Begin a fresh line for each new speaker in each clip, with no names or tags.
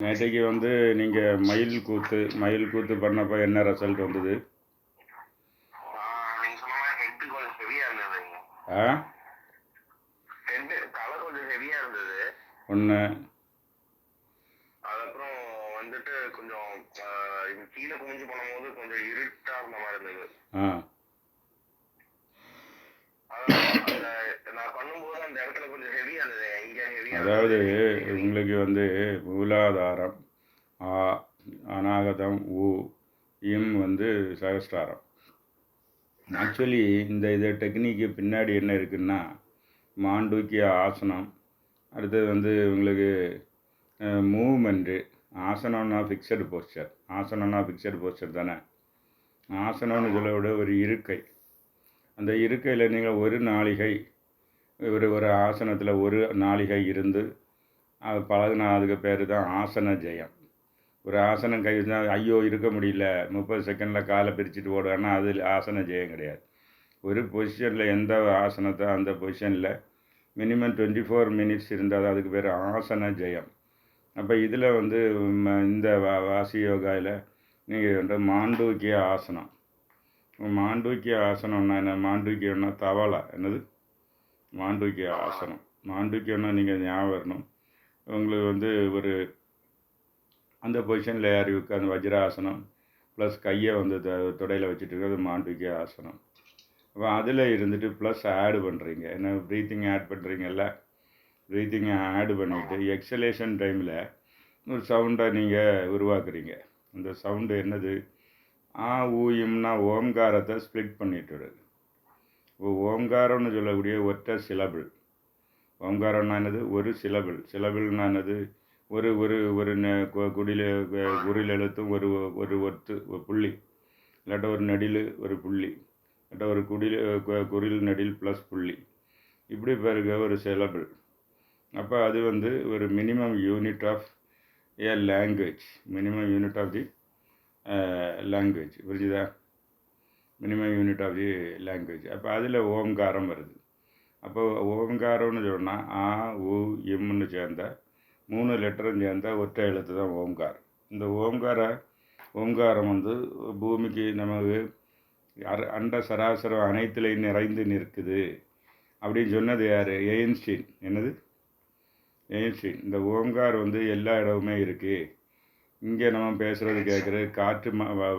நேற்றைக்கு வந்து நீங்கள் மயில் கூத்து பண்ணப்போ என்ன ரிசல்ட் வந்தது?
நீங்க சொன்ன மாதிரி ஹெட் கொஞ்சம் ஹெவியா இருந்ததுங்க.
ஆ
ஹெட் தலை கொஞ்சம் ஹெவியா இருந்தது.
ஒன்று
அதுக்கப்புறம் வந்துட்டு கொஞ்சம் கீழே குமிஞ்சு பண்ணும்போது கொஞ்சம் இருட்டா இருந்த மாதிரி இருந்தது. நான் பண்ணும்போது அந்த இடத்துல கொஞ்சம் ஹெவியா இருந்தது. இங்க ஹெவியா
அதாவது உங்களுக்கு வந்து மூலாதாரம் அநாகதம் இம் வந்து சகஸ்டாரம். ஆக்சுவலி இது டெக்னிக்கு பின்னாடி என்ன இருக்குன்னா மாண்டூக்கிய ஆசனம், அடுத்தது வந்து உங்களுக்கு மூவ்மெண்ட்டு. ஆசனம்னா ஃபிக்ஸடு போஸ்டர் தானே. ஆசனம்னு சொல்ல விட ஒரு இருக்கை. அந்த இருக்கையில் நீங்கள் ஒரு நாளிகை ஒரு ஆசனத்தில் ஒரு நாளிகை இருந்து அது பழகினா அதுக்கு பேர் தான் ஆசன ஜெயம். ஒரு ஆசனம் கை தான் ஐயோ இருக்க முடியல 30 செகண்டில் காலை பிரிச்சுட்டு ஓடுவான்னா அது ஆசன ஜெயம் கிடையாது. ஒரு பொசிஷனில் எந்த ஆசனத்தை அந்த பொசிஷனில் மினிமம் 24 மினிட்ஸ் இருந்தால் தான் அதுக்கு பேர் ஆசன ஜெயம். அப்போ இதில் வந்து இந்த வாசி யோகாவில் நீங்கள் வந்து மாண்டூக்கிய ஆசனம்னா என்ன? மாண்டூக்கியம்னா தவளை. என்னது மாண்டூக்கிய ஆசனம்? மாண்டூக்கியம்னா நீங்கள் ஞாபகம் வரணும். உங்களுக்கு வந்து ஒரு அந்த பொசிஷனில் ஏறி உட்காந்து வஜ்ராசனம் ப்ளஸ் கையை வந்து தொடையில் வச்சுட்டு இருக்கிறது மாண்டூக்கிய ஆசனம். அப்போ அதில் இருந்துட்டு ப்ளஸ் ஆடு பண்ணுறீங்க. என்ன ப்ரீத்திங் ஆட் பண்ணுறீங்கல்ல, ப்ரீத்திங்கை ஆடு பண்ணிவிட்டு எக்ஸலேஷன் டைமில் ஒரு சவுண்டை நீங்கள் உருவாக்குறீங்க. அந்த சவுண்டு என்னது? ஊயம்னா ஓம்காரத்தை ஸ்ப்ளிட் பண்ணிட்டு. இப்போ ஓம்காரம்னு சொல்லக்கூடிய ஒற்றை சிலபிள். ஓம்காரம்னா என்னது? ஒரு சிலபிள்னா என்னது? ஒரு ஒரு ஒரு குறில் எழுத்தும் ஒரு ஒரு ஒத்து ஒரு புள்ளி, இல்லாட்ட ஒரு நெடில் ஒரு புள்ளி, இல்லாட்ட ஒரு குறில் நெடில் ப்ளஸ் புள்ளி, இப்படி பிறகு ஒரு சிலபிள். அப்போ அது வந்து ஒரு minimum unit of a language. Language புரிஞ்சுதா? Minimum unit of the language. அப்போ அதில் ஓம்காரம் வருது. அப்போ ஓம்காரம்னு சொன்னால் இம்னு சேர்ந்த 3 லெட்டரும் சேர்ந்த ஒற்றை எழுத்து தான் ஓம்காரம். இந்த ஓம்காரம் வந்து பூமிக்கு நமக்கு அண்ட சராசரம் அனைத்துலையும் நிறைந்து நிற்குது அப்படின்னு சொன்னது யார்? எயின்ஸ்டீன். என்னது? எயின்ஸ்டீன். இந்த ஓம்கார் வந்து எல்லா இடமுமே இருக்குது. இங்கே நம்ம பேசுகிறது கேட்குறது காற்று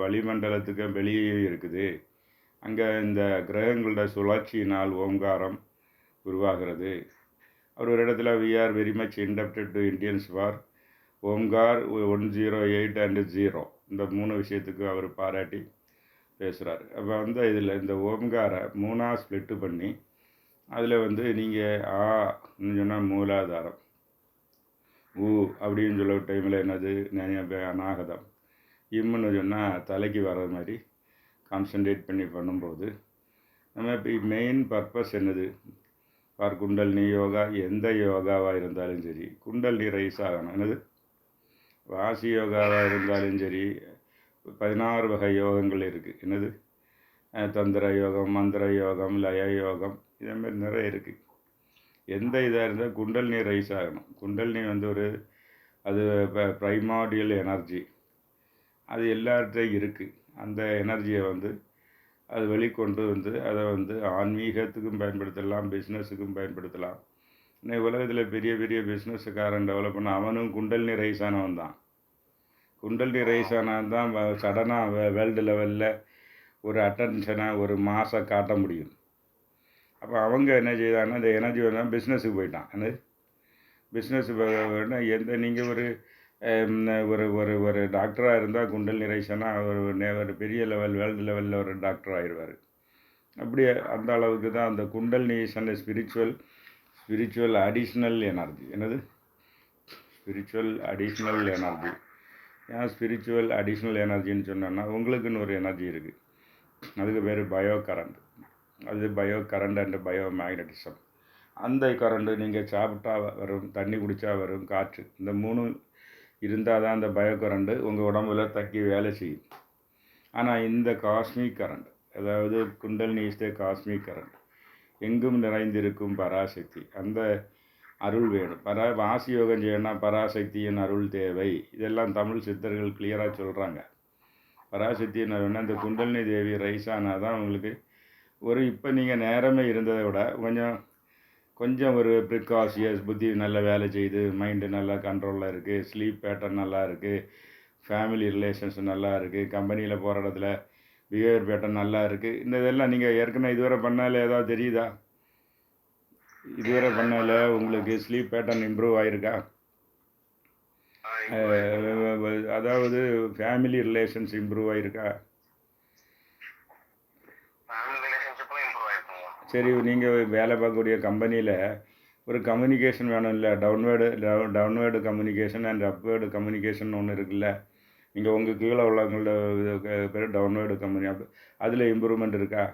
வளிமண்டலத்துக்கு வெளியே இருக்குது. அங்கே இந்த கிரகங்களோட சுழற்சியினால் ஓம்காரம் உருவாகிறது. அவர் ஒரு இடத்துல we are very much indebted to Indians for Omkar 108 and 0 இந்த 3 விஷயத்துக்கு அவர் பாராட்டி பேசுகிறார். அப்போ வந்து இதில் இந்த ஓம்காரை 3ஆக ஸ்ப்ளிட்டு பண்ணி அதில் வந்து நீங்கள் சொன்னால் மூலாதாரம், அப்படின்னு சொல்ல டைமில் என்னது? அநாகதம். இம்முன்னு சொன்னால் தலைக்கு வர்ற மாதிரி கான்சன்ட்ரேட் பண்ணி பண்ணும்போது நம்ம இப்போ மெயின் பர்பஸ் என்னது? ஃபார் குண்டல்னி யோகா, எந்த யோகாவாக இருந்தாலும் சரி குண்டல்னி ரைஸ் ஆகணும். என்னது? வாசி யோகாவாக இருந்தாலும் சரி 16 வகை யோகங்கள் இருக்குது. என்னது? தந்திர யோகம், மந்திர யோகம், லய யோகம், இதேமாதிரி நிறைய இருக்குது. எந்த இதாக இருந்தால் குண்டல்னி ரைஸ் ஆகணும். குண்டல்னி வந்து அது ப்ரைமார்டியல் எனர்ஜி, அது எல்லார்ட்டையும் இருக்குது. அந்த எனர்ஜியை வந்து அது வெளிக்கொண்டு வந்து அதை வந்து ஆன்மீகத்துக்கும் பயன்படுத்தலாம், பிஸ்னஸுக்கும் பயன்படுத்தலாம். இன்னைக்கு உலகத்தில் பெரிய பெரிய பிஸ்னஸுக்காரன் டெவலப் பண்ண அவனும் குண்டல்னி ரைஸ் ஆனவன் தான். குண்டல்னி ரைஸ் ஆனவன் தான் சடனாக வேர்ல்டு லெவலில் ஒரு அட்டென்ஷனை ஒரு மாசை காட்ட முடியும். அப்போ அவங்க என்ன செய்தாங்கன்னா இந்த எனர்ஜி வந்தால் பிஸ்னஸுக்கு போயிட்டான். என்னது? பிஸ்னஸ் நீங்கள் ஒரு ஒரு ஒரு டாக்டராக இருந்தால் குண்டல் நிறைசனா ஒரு பெரிய லெவல் வேர்ல்டு லெவலில் ஒரு டாக்டர் ஆயிடுவார். அப்படியே அந்த அளவுக்கு தான் அந்த குண்டல் நீசன் ஸ்பிரிச்சுவல் அடிஷ்னல் எனர்ஜி. என்னது? Spiritual additional energy. ஏன் ஸ்பிரிச்சுவல் அடிஷ்னல் எனர்ஜின்னு சொன்னோன்னா உங்களுக்குன்னு ஒரு எனர்ஜி இருக்குது. அதுக்கு பேர் பயோ கரண்ட். அது bio current and bio magnetism. அந்த கரண்ட்டு நீங்கள் சாப்பிட்டா வரும், தண்ணி குடித்தா வரும், காற்று, இந்த 3 இருந்தால் தான் அந்த பயோ கரண்ட்டு உங்கள் உடம்புல தக்கி வேலை செய்யும். ஆனால் இந்த காஸ்மிக் கரண்ட், அதாவது குண்டல்னி இஸ் த காஸ்மிக் கரண்ட், எங்கும் நிறைந்திருக்கும் பராசக்தி. அந்த அருள் வேணும். வாசி யோகம் செய்யணும்னா பராசக்தியின் அருள் தேவை. இதெல்லாம் தமிழ் சித்தர்கள் கிளியராக சொல்கிறாங்க. பராசக்தியின் அருள்னா இந்த குண்டலினி தேவி ரைஸ் ஆனால் தான் உங்களுக்கு ஒரு இப்போ நீங்கள் நேரமே இருந்ததை விட கொஞ்சம் ஒரு ப்ரிகாஷியஸ் புத்தி நல்ல வேலை செய்யுது, மைண்டு நல்லா கண்ட்ரோலில் இருக்குது, ஸ்லீப் பேட்டர்ன் நல்லா இருக்குது, ஃபேமிலி ரிலேஷன்ஸ் நல்லா இருக்குது, கம்பெனியில் போகிற இடத்துல பிஹேவியர் பேட்டர்ன் நல்லா இருக்குது. இந்த இதெல்லாம் நீங்கள் ஏற்கனவே இதுவரை பண்ணால ஏதாவது தெரியுதா? இதுவரை பண்ணால உங்களுக்கு ஸ்லீப் பேட்டர்ன் இம்ப்ரூவ் ஆகிருக்கா? அதாவது ஃபேமிலி ரிலேஷன்ஸ் இம்ப்ரூவ் ஆகிருக்கா? சரி, நீங்கள் வேலை பார்க்கக்கூடிய கம்பெனியில் ஒரு கம்யூனிகேஷன் வேணும் இல்லை? Downward communication and upward communication ஒன்று இருக்குல்ல. நீங்கள் உங்கள் கீழே உள்ளவங்களோட பேர் டவுன்வேர்டு கம்பெனி, அதில் இம்ப்ரூவ்மெண்ட் இருக்கா?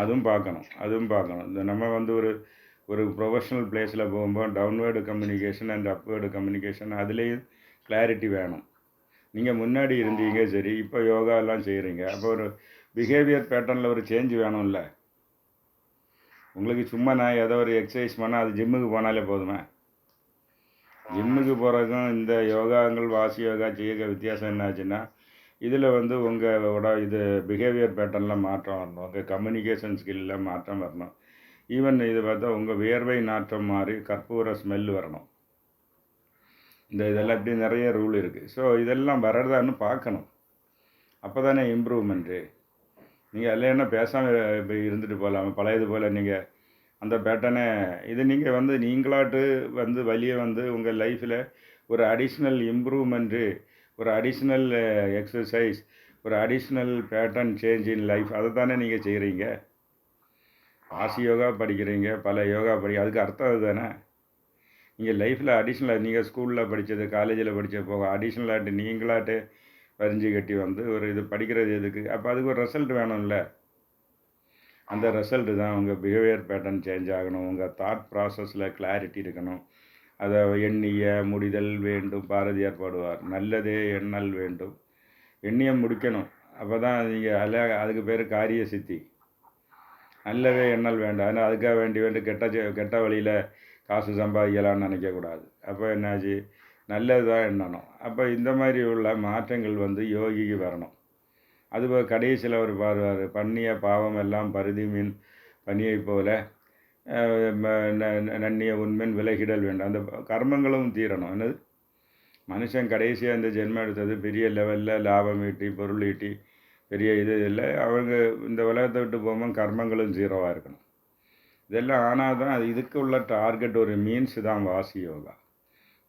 அதுவும் பார்க்கணும். இந்த நம்ம வந்து ஒரு ப்ரொஃபஷ்னல் பிளேஸில் போகும்போது downward communication and upward communication அதுலேயும் கிளாரிட்டி வேணும். நீங்கள் முன்னாடி இருந்தீங்க சரி, இப்போ யோகாலாம் செய்கிறீங்க, அப்போ ஒரு பிஹேவியர் பேட்டர்னில் ஒரு சேஞ்ச் வேணும்ல. உங்களுக்கு சும்மா நான் ஏதோ ஒரு எக்ஸசைஸ் பண்ணால் அது ஜிம்முக்கு போனாலே போதுமே. ஜிம்முக்கு போகிறதுக்கும் இந்த யோகாங்கள் வாசி யோகா செய்ய வித்தியாசம் என்னாச்சுன்னா, இதில் வந்து உங்களோட இது பிஹேவியர் பேட்டர்னில் மாற்றம் வரணும், உங்கள் கம்யூனிகேஷன் ஸ்கில்லில் மாற்றம் வரணும். ஈவன் இது பார்த்தா உங்கள் வியர்வை நாற்றம் மாதிரி கற்பூர ஸ்மெல் வரணும். இதெல்லாம் இப்படி நிறைய ரூல் இருக்குது. ஸோ இதெல்லாம் வர்றதான்னு பார்க்கணும். அப்போ தானே இம்ப்ரூவ்மெண்ட்டு. நீங்கள் இல்லைன்னா பேசாமல் இப்போ இருந்துட்டு போகலாம். பழையது போல் நீங்கள் அந்த பேட்டர்னை இது நீங்கள் வந்து நீங்களாட்டு வந்து வழியை வந்து உங்கள் லைஃப்பில் ஒரு அடிஷ்னல் இம்ப்ரூவ்மெண்ட்டு, ஒரு அடிஷ்னல் எக்ஸசைஸ், ஒரு additional pattern change in life, அதை தானே நீங்கள் செய்கிறீங்க. வாசி யோகா படிக்கிறீங்க, பல யோகா அதுக்கு அர்த்தம் அது தானே. நீங்கள் லைஃப்பில் அடிஷ்னலாக நீங்கள் ஸ்கூலில் படித்தது, காலேஜில் படித்த போக அடிஷ்னலாகிட்டு நீங்களாட்டு வரிஞ்சு கட்டி வந்து ஒரு இது படிக்கிறது எதுக்கு? அப்போ அதுக்கு ஒரு ரிசல்ட் வேணும்ல. அந்த ரிசல்ட்டு தான் உங்கள் பிஹேவியர் பேட்டர்ன் சேஞ்ச் ஆகணும், உங்கள் தாட் ப்ராசஸில் கிளாரிட்டி இருக்கணும். அதை எண்ணிய முடிதல் வேண்டும், பாரதியார் பாடுவார், நல்லதே எண்ணல் வேண்டும். எண்ணிய முடிக்கணும். அப்போ தான் நீங்கள் அதுக்கு பேர் காரிய சித்தி. நல்லவே எண்ணல் வேண்டாம். ஆனால் அதுக்காக வேண்டி கெட்ட வழியில் காசு சம்பாதிக்கலான்னு நினைக்கக்கூடாது. அப்போ என்னாச்சு, நல்லது தான் எண்ணணும். அப்போ இந்த மாதிரி உள்ள மாற்றங்கள் வந்து யோகிக்கு வரணும். அது கடைசியில் அவர் பாடுவார், பண்ணிய பாவம் எல்லாம் பருதி மீன் பனியை போல நன்னிய உண்மையின் விலகிடல் வேண்டும். அந்த கர்மங்களும் தீரணும். என்னது, மனுஷன் கடைசியாக இந்த ஜென்மம் எடுத்தது பெரிய லெவலில் லாபம் ஈட்டி பொருள் ஈட்டி பெரிய இது இல்லை. அவங்க இந்த உலகத்தை விட்டு போகும்போது கர்மங்களும் ஜீரோவாக இருக்கணும். இதெல்லாம் ஆனால் தான் இதுக்கு உள்ள டார்கெட், ஒரு மீன்ஸ் தான் வாசி யோகா.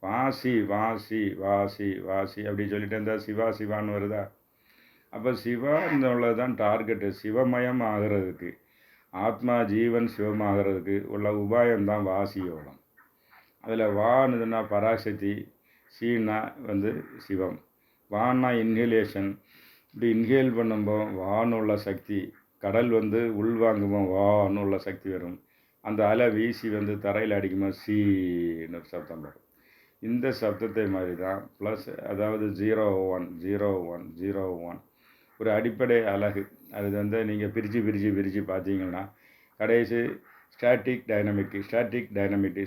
வாசி வாசி வாசி வாசி அப்படி சொல்லிட்டு இருந்தால் சிவா சிவான்னு வருதா? அப்போ சிவா உள்ளது தான் டார்கெட்டு. சிவமயம் ஆகிறதுக்கு, ஆத்மா ஜீவன் சிவமாகிறதுக்கு உள்ள உபாயம்தான் வாசி யோகம். அதில் வான்னுதுன்னா பராசக்தி, சீனா வந்து சிவம். வான்னா இன்ஹிலேஷன், இப்படி இன்ஹேல் பண்ணும்போது வான்னு உள்ள சக்தி, கடல் வந்து உள்வாங்கும்போது வான்னு உள்ள சக்தி வரும். அந்த அலை வீசி வந்து தரையில் அடிக்கும்போது சீன்னு ஒரு சப்தம் வரும். இந்த சப்தத்தை மாதிரி தான் ப்ளஸ், அதாவது 0-1 ஒரு அடிப்படை அலகு. அது வந்து நீங்கள் பிரித்து பார்த்தீங்கன்னா கடைசி ஸ்டாட்டிக் டைனமிக்.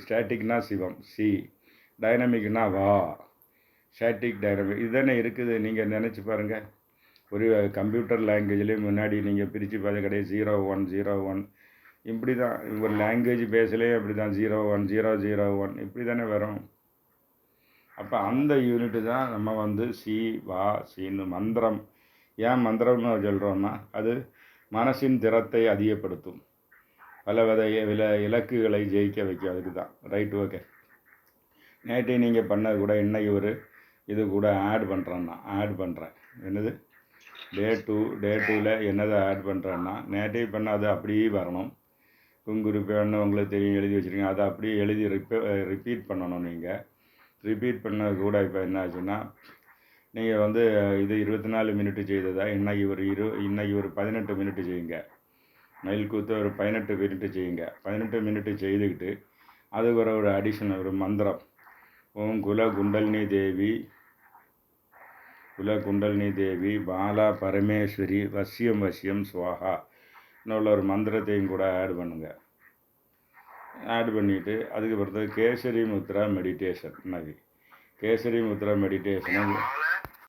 ஸ்டாட்டிக்னா சிவம் சி, டைனமிக்னா வா. ஸ்டாட்டிக் டைனமிக் இதுதானே இருக்குது. நீங்கள் நினச்சி பாருங்கள். ஒரு கம்ப்யூட்டர் லாங்குவேஜ்லேயும் முன்னாடி நீங்கள் பிரித்து பார்த்து கடைசி 0-1 இப்படி தான். ஒரு லாங்குவேஜ் பேசலேயும் அப்படி தான் 0-1 இப்படி தானே வரும். அப்போ அந்த யூனிட்டு தான் நம்ம வந்து சி வா சின்னு மந்திரம். ஏன் மந்திரம்னு சொல்கிறோன்னா, அது மனசின் திறத்தை அதிகப்படுத்தும், பல இலக்குகளை ஜெயிக்க வைக்கும். அதுக்கு தான். Right, okay. நேற்று நீங்கள் பண்ணது கூட இன்னைக்கு இது கூட ஆட் பண்ணுறேன். என்னது, டே 2ல் என்னதை ஆட் பண்ணுறேன்னா, நேற்று பண்ணால் அது அப்படியே வரணும். குங்குறிப்பேன்னு உங்களுக்கு தெரியும், எழுதி வச்சுருக்கீங்க. அதை அப்படியே எழுதி ரிப்பீட் பண்ணணும். நீங்கள் ரிப்பீட் பண்ணது கூட இப்போ என்ன ஆச்சுன்னா, நீங்கள் வந்து இது 24 மினிட்டு செய்ததா, இன்னைக்கு ஒரு 18 மினிட்டு செய்யுங்க. மயில் கூத்து ஒரு 18 மினிட்டு செய்யுங்க. 18 மினிட்டு செய்துக்கிட்டு அதுக்கு ஒரு அடிஷன், ஒரு மந்திரம். ஓம் குல குண்டலினி தேவி பாலா பரமேஸ்வரி வசியம் ஸ்வாஹா இன்னும் ஒரு மந்திரத்தையும் கூட ஆட் பண்ணுங்கள். ஆட் பண்ணிவிட்டு அதுக்கு பிறகு கேசரி முத்ரா மெடிடேஷன் மாதிரி கேசரி முத்ரா மெடிடேஷனை
மாலை